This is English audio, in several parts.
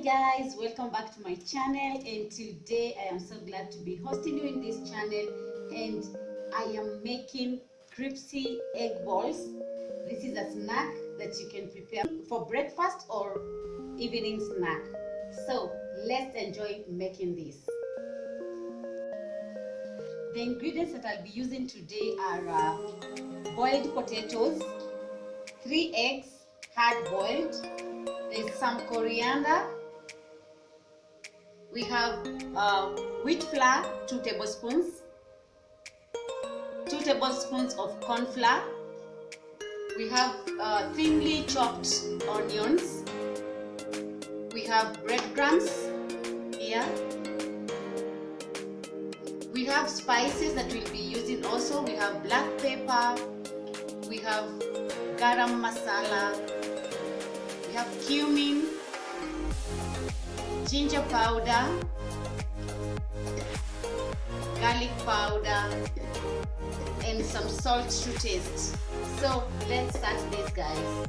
guys, welcome back to my channel, and today I am so glad to be hosting you in this channel, and I am making crispy egg balls. This is a snack that you can prepare for breakfast or evening snack. So let's enjoy making this. The ingredients that I'll be using today are boiled potatoes, 3 eggs hard boiled, there's some coriander, we have wheat flour, 2 tablespoons, 2 tablespoons of corn flour, we have thinly chopped onions, we have breadcrumbs here, we have spices that we'll be using also. We have black pepper, we have garam masala, we have cumin, ginger powder, garlic powder, and some salt to taste. So let's start this, guys.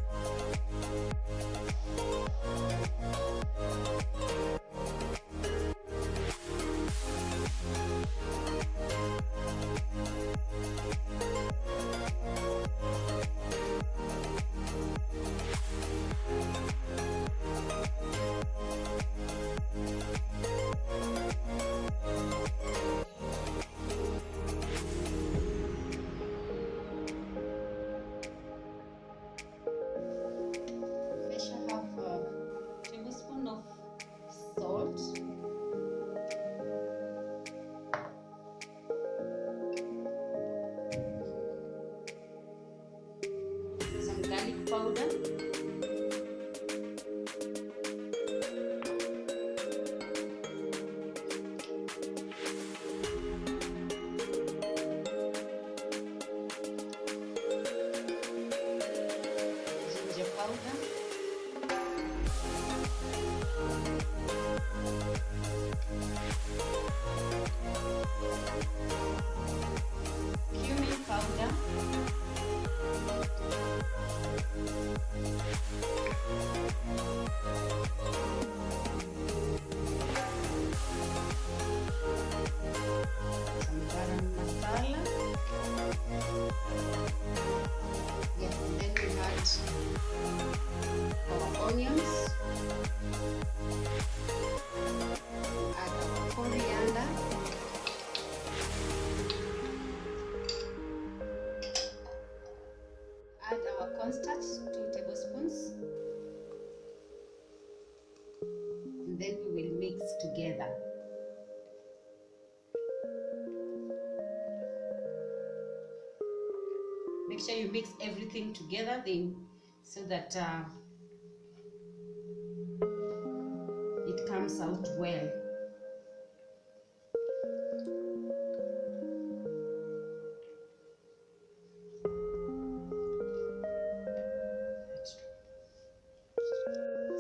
Garlic powder, ginger powder, cumin powder, some garam masala. Yes, then we had our onions, add our coriander, add our cornstarch, 2 tablespoons, and then we will mix together. Make sure you mix everything together then, so that it comes out well.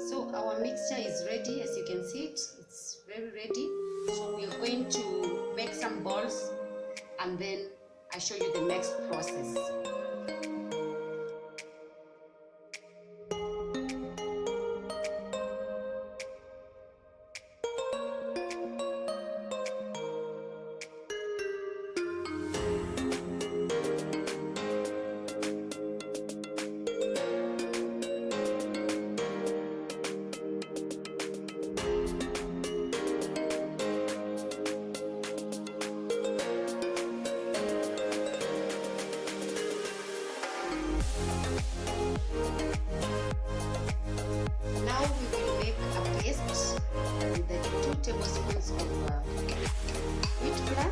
So our mixture is ready. As you can see, it's very ready. So we are going to make some balls, and then I show you the next process. Tablespoons of wheat flour,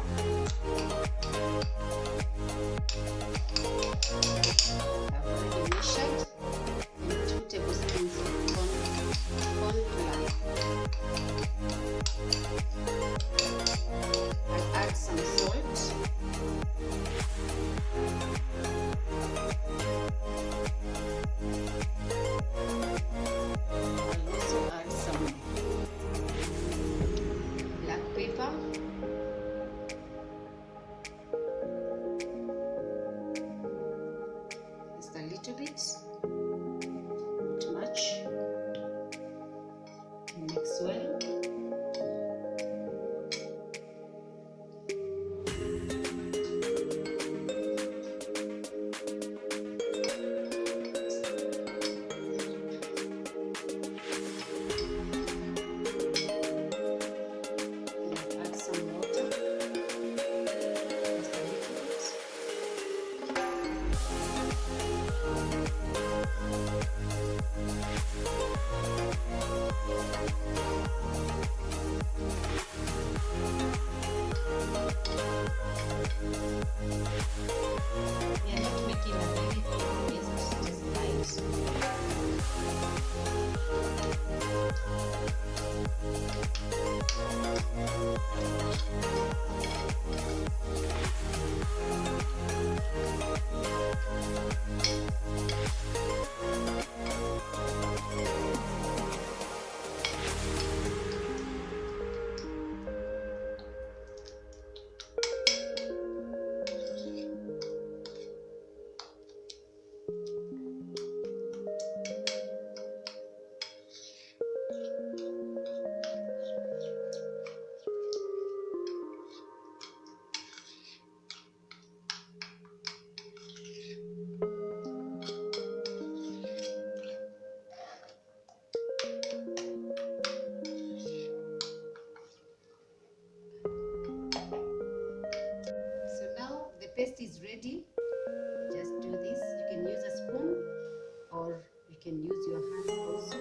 I've already measured, and 2 tablespoons of corn flour. I'll add some salt, I'll also add some black pepper, Mix well. Paste is ready. Just do this. You can use a spoon or you can use your hands also.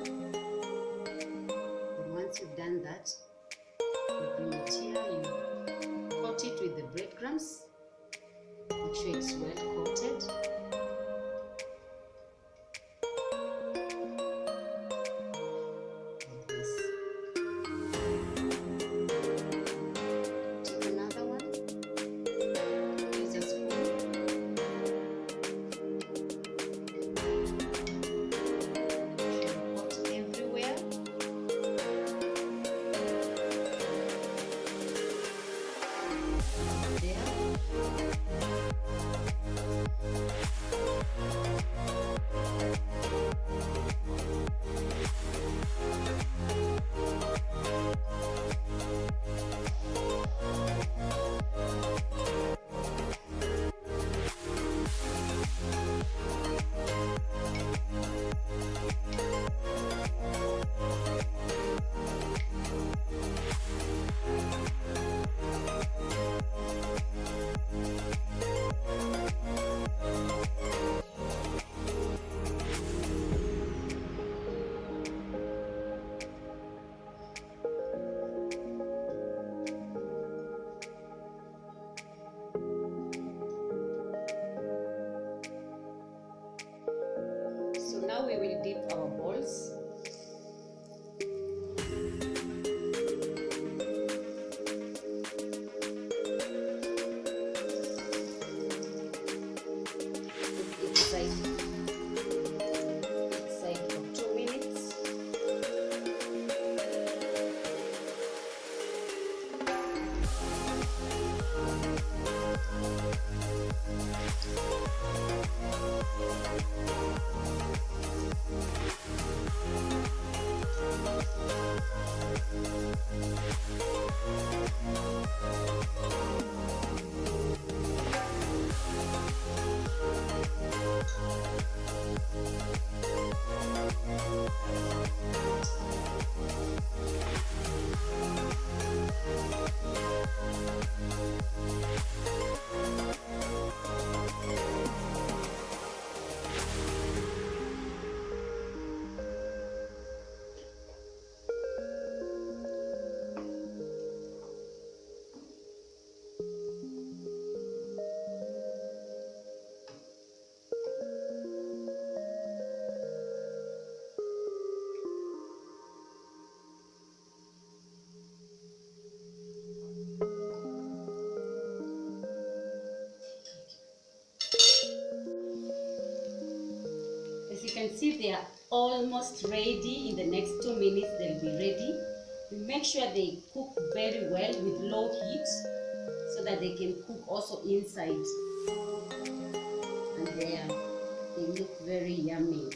Then once you've done that, you bring it here, you coat it with the breadcrumbs. Make sure it's well coated. Like this. Take another one. Use a spoon. Coat everywhere. Now we will dip our balls. Put each side for 2 minutes. As you can see, they are almost ready. In the next 2 minutes, they'll be ready. Make sure they cook very well with low heat so that they can cook also inside. And they look very yummy.